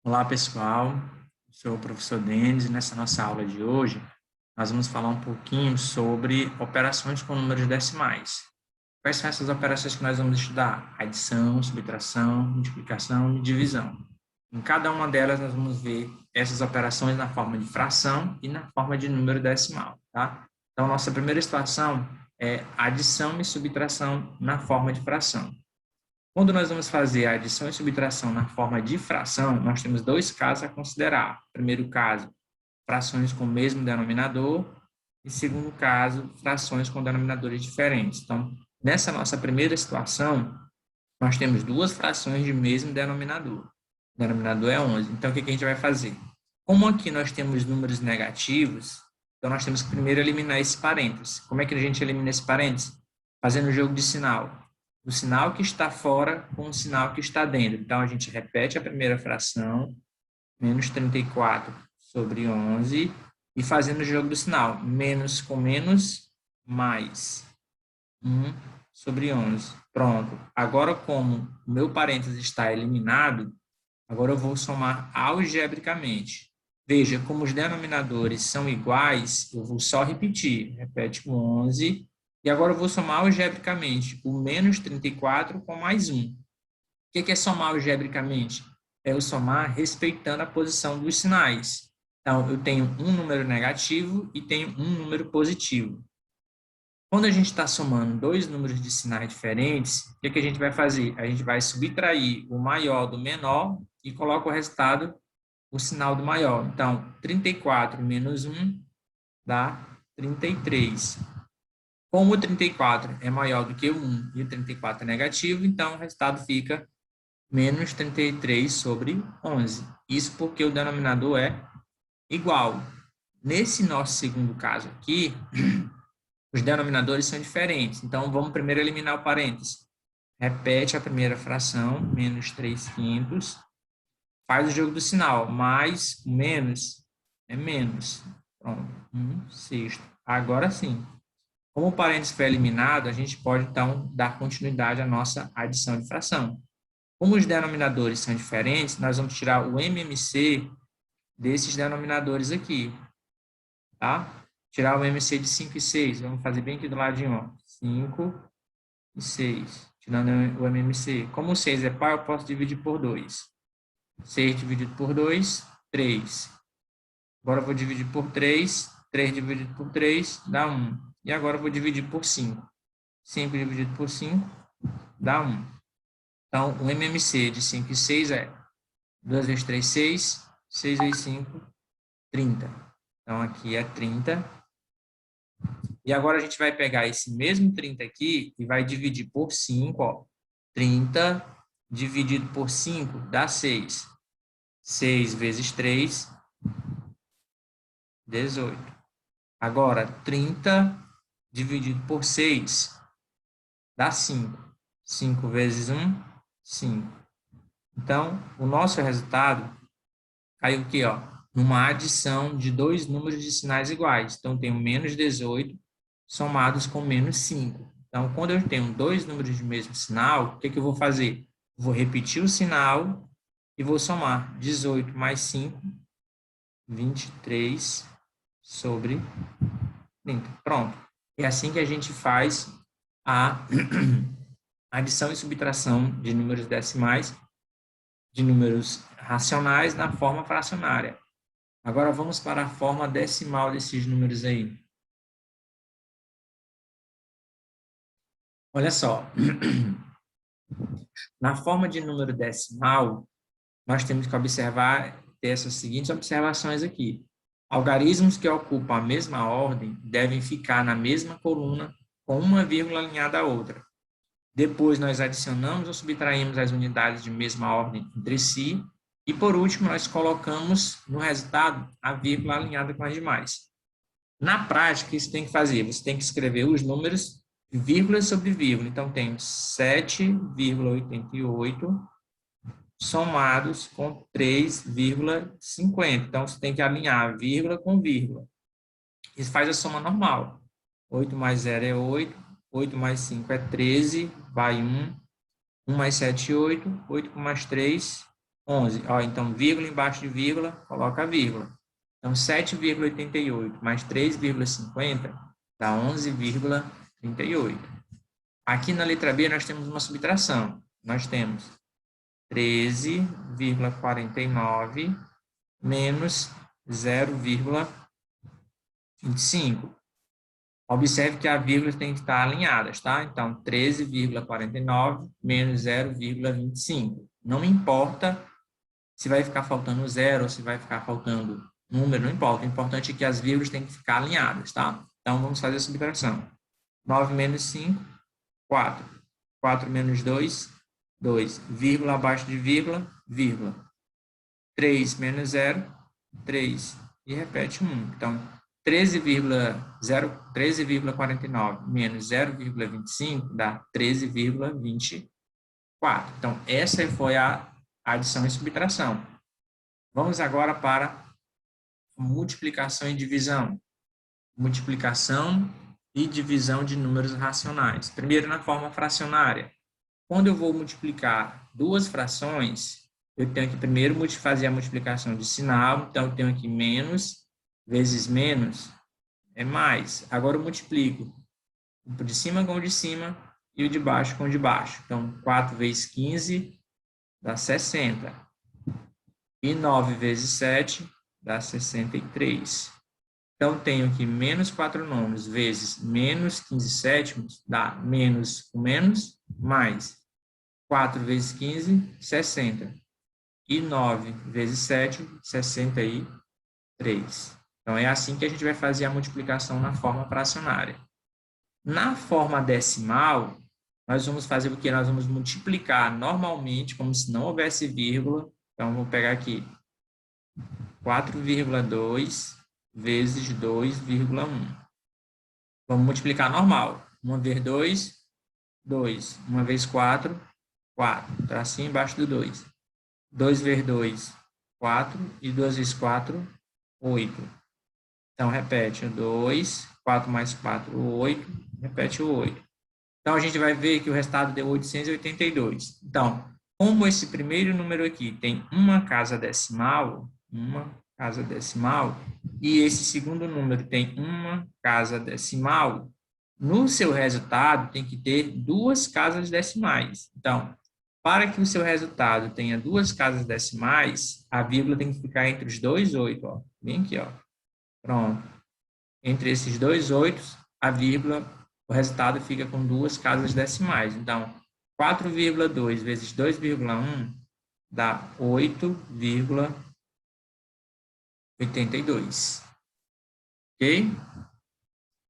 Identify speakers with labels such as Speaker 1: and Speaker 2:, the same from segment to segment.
Speaker 1: Olá, pessoal. Sou o professor Denis e nessa nossa aula de hoje nós vamos falar um pouquinho sobre operações com números decimais. Quais são essas operações que nós vamos estudar? Adição, subtração, multiplicação e divisão. Em cada uma delas nós vamos ver essas operações na forma de fração e na forma de número decimal, tá? Então, nossa primeira situação é adição e subtração na forma de fração. Quando nós vamos fazer a adição e subtração na forma de fração, nós temos dois casos a considerar. Primeiro caso, frações com o mesmo denominador, e segundo caso, frações com denominadores diferentes. Então, nessa nossa primeira situação, nós temos duas frações de mesmo denominador. O denominador é 11. Então, o que a gente vai fazer? Como aqui nós temos números negativos, então nós temos que primeiro eliminar esse parênteses. Como é que a gente elimina esse parênteses? Fazendo o jogo de sinal. O sinal que está fora com o sinal que está dentro. Então, a gente repete a primeira fração, menos 34 sobre 11, e fazendo o jogo do sinal, menos com menos, mais 1 sobre 11. Pronto. Agora, como o meu parênteses está eliminado, agora eu vou somar algebricamente. Veja, como os denominadores são iguais, eu vou só repetir. Repete com 11. E agora eu vou somar algebricamente o menos 34 com mais 1. O que é somar algebricamente? É eu somar respeitando a posição dos sinais. Então, eu tenho um número negativo e tenho um número positivo. Quando a gente está somando dois números de sinais diferentes, o que a gente vai fazer? A gente vai subtrair o maior do menor e coloca o resultado, o sinal do maior. Então, 34 menos 1 dá 33. Como o 34 é maior do que o 1 e o 34 é negativo, então o resultado fica menos 33 sobre 11. Isso porque o denominador é igual. Nesse nosso segundo caso aqui, os denominadores são diferentes. Então, vamos primeiro eliminar o parênteses. Repete a primeira fração, menos 3/5. Faz o jogo do sinal. Mais, menos, é menos. Pronto, 1/6. Agora sim. Como o parênteses foi eliminado, a gente pode, então, dar continuidade à nossa adição de fração. Como os denominadores são diferentes, nós vamos tirar o MMC desses denominadores aqui, tá? Tirar o MMC de 5 e 6. Vamos fazer bem aqui do ladinho, ó. 5 e 6. Tirando o MMC. Como o 6 é par, eu posso dividir por 2. 6 dividido por 2, 3. Agora eu vou dividir por 3. 3 dividido por 3 dá 1. E agora eu vou dividir por 5. 5 dividido por 5 dá 1. Então, o MMC de 5 e 6 é 2 vezes 3, 6. 6 vezes 5, 30. Então, aqui é 30. E agora a gente vai pegar esse mesmo 30 aqui e vai dividir por 5. Ó. 30 dividido por 5 dá 6. 6 vezes 3, 18. Agora, 30 dividido por 6 dá 5. 5 vezes 1, 5. Então, o nosso resultado caiu aqui, ó, numa adição de dois números de sinais iguais. Então, eu tenho menos 18 somados com menos 5. Então, quando eu tenho dois números de mesmo sinal, o que eu vou fazer? Vou repetir o sinal e vou somar 18 mais 5, 23 sobre 30. Pronto. É assim que a gente faz a adição e subtração de números decimais, de números racionais na forma fracionária. Agora vamos para a forma decimal desses números aí. Olha só. Na forma de número decimal, nós temos que observar essas seguintes observações aqui. Algarismos que ocupam a mesma ordem devem ficar na mesma coluna com uma vírgula alinhada à outra. Depois, nós adicionamos ou subtraímos as unidades de mesma ordem entre si. E, por último, nós colocamos no resultado a vírgula alinhada com as demais. Na prática, isso tem que fazer. Você tem que escrever os números vírgula sobre vírgula. Então, tem 7,88 somados com 3,50. Então, você tem que alinhar vírgula com vírgula. Isso faz a soma normal. 8 mais 0 é 8. 8 mais 5 é 13. Vai 1. 1 mais 7, 8. 8 com mais 3, 11. Ó, então, vírgula embaixo de vírgula, coloca a vírgula. Então, 7,88 mais 3,50 dá 11,38. Aqui na letra B, nós temos uma subtração. Nós temos 13,49 menos 0,25. Observe que as vírgulas têm que estar alinhadas, tá? Então, 13,49 menos 0,25. Não importa se vai ficar faltando zero ou se vai ficar faltando número, não importa. O importante é que as vírgulas têm que ficar alinhadas, tá? Então, vamos fazer a subtração. 9 menos 5, 4. 4 menos 2, 2. Vírgula abaixo de vírgula, vírgula. 3 menos 0, 3. E repete 1. Então, 13,49 menos 0,25 dá 13,24. Então, essa foi a adição e subtração. Vamos agora para multiplicação e divisão. Multiplicação e divisão de números racionais. Primeiro, na forma fracionária. Quando eu vou multiplicar duas frações, eu tenho que primeiro fazer a multiplicação de sinal. Então, eu tenho aqui menos vezes menos é mais. Agora, eu multiplico o de cima com o de cima e o de baixo com o de baixo. Então, 4 vezes 15 dá 60. E 9 vezes 7 dá 63. Então, tenho aqui menos 4 nonos vezes menos 15 sétimos, dá menos com menos, mais 4 vezes 15, 60. E 9 vezes 7, 63. Então, é assim que a gente vai fazer a multiplicação na forma fracionária. Na forma decimal, nós vamos fazer o que? Nós vamos multiplicar normalmente, como se não houvesse vírgula. Então, vou pegar aqui 4,2 vezes 2,1. Vamos multiplicar normal. 1 vezes 2, 2. 1 vezes 4, 4. Tracinho embaixo do 2. 2 vezes 2, 4. E 2 vezes 4, 8. Então, repete o 2. 4 mais 4, 8. Repete o 8. Então, a gente vai ver que o resultado deu 882. Então, como esse primeiro número aqui tem uma casa decimal, e esse segundo número tem uma casa decimal, no seu resultado tem que ter duas casas decimais. Então, para que o seu resultado tenha duas casas decimais, a vírgula tem que ficar entre os dois 8, ó. Bem aqui, ó. Pronto. Entre esses dois 8, a vírgula, o resultado fica com duas casas decimais. Então, 4,2 vezes 2,1 dá 8,82. Ok?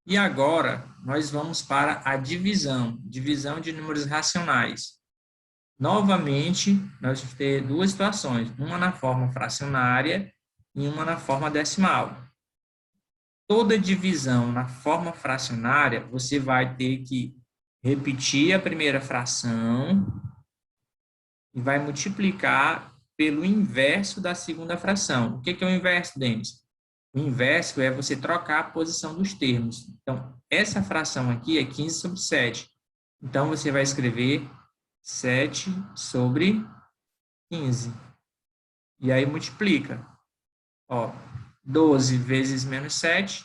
Speaker 1: E agora, nós vamos para a divisão de números racionais. Novamente, nós vamos ter duas situações, uma na forma fracionária e uma na forma decimal. Toda divisão na forma fracionária, você vai ter que repetir a primeira fração e vai multiplicar pelo inverso da segunda fração. O que é o inverso, Denis? O inverso é você trocar a posição dos termos. Então, essa fração aqui é 15 sobre 7. Então, você vai escrever 7 sobre 15. E aí multiplica. Ó, 12 vezes menos 7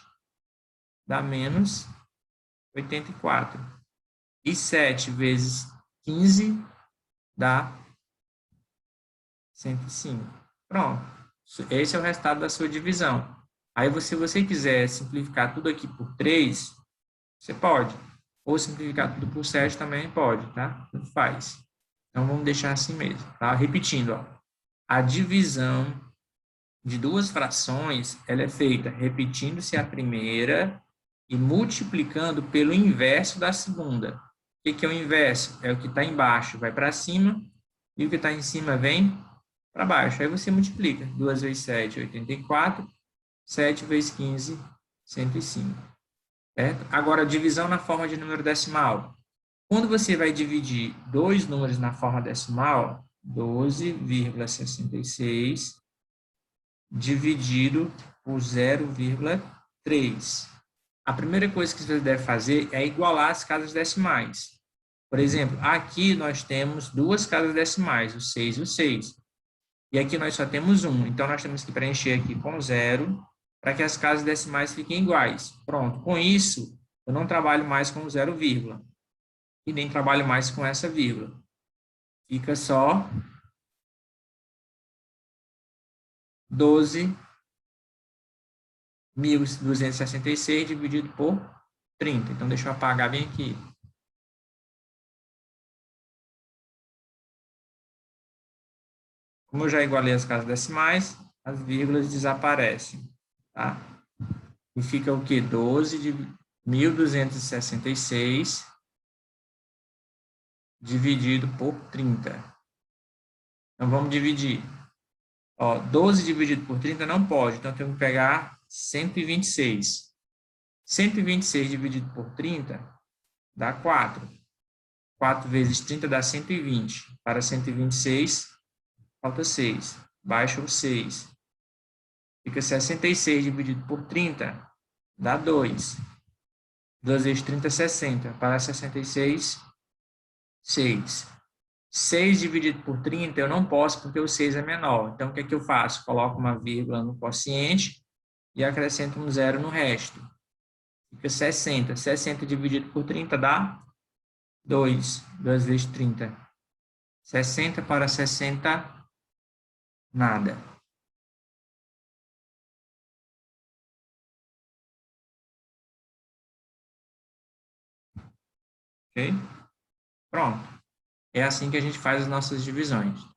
Speaker 1: dá menos 84. E 7 vezes 15 dá 105. Pronto. Esse é o resultado da sua divisão. Aí, se você quiser simplificar tudo aqui por 3, você pode. Ou simplificar tudo por 7 também pode, tá? Tudo faz. Então, vamos deixar assim mesmo, tá? Repetindo, ó. A divisão de duas frações, ela é feita repetindo-se a primeira e multiplicando pelo inverso da segunda. O que é o inverso? É o que está embaixo vai para cima e o que está em cima vem para baixo. Aí você multiplica. 2 vezes 7, 84. 7 vezes 15, 105. Certo? Agora, divisão na forma de número decimal. Quando você vai dividir dois números na forma decimal, 12,66 dividido por 0,3. A primeira coisa que você deve fazer é igualar as casas decimais. Por exemplo, aqui nós temos duas casas decimais, o 6 e o 6. E aqui nós só temos 1. Então, nós temos que preencher aqui com 0 para que as casas decimais fiquem iguais. Pronto. Com isso, eu não trabalho mais com 0, e nem trabalho mais com essa vírgula. Fica só 12.266 dividido por 30. Então, deixa eu apagar bem aqui. Como eu já igualei as casas decimais, as vírgulas desaparecem. Tá? E fica o quê? 12.266 dividido por 30. Então, vamos dividir. Ó, 12 dividido por 30 não pode, então temos que pegar 126. 126 dividido por 30 dá 4. 4 vezes 30 dá 120. Para 126, falta 6. Baixa o 6. Fica 66 dividido por 30 dá 2. 2 vezes 30 é 60. Para 66, 6. 6 dividido por 30 eu não posso porque o 6 é menor. Então, o que é que eu faço? Coloco uma vírgula no quociente e acrescento um 0 no resto. Fica 60. 60 dividido por 30 dá 2. 2 vezes 30. 60 para 60, nada. Ok? Pronto. É assim que a gente faz as nossas divisões.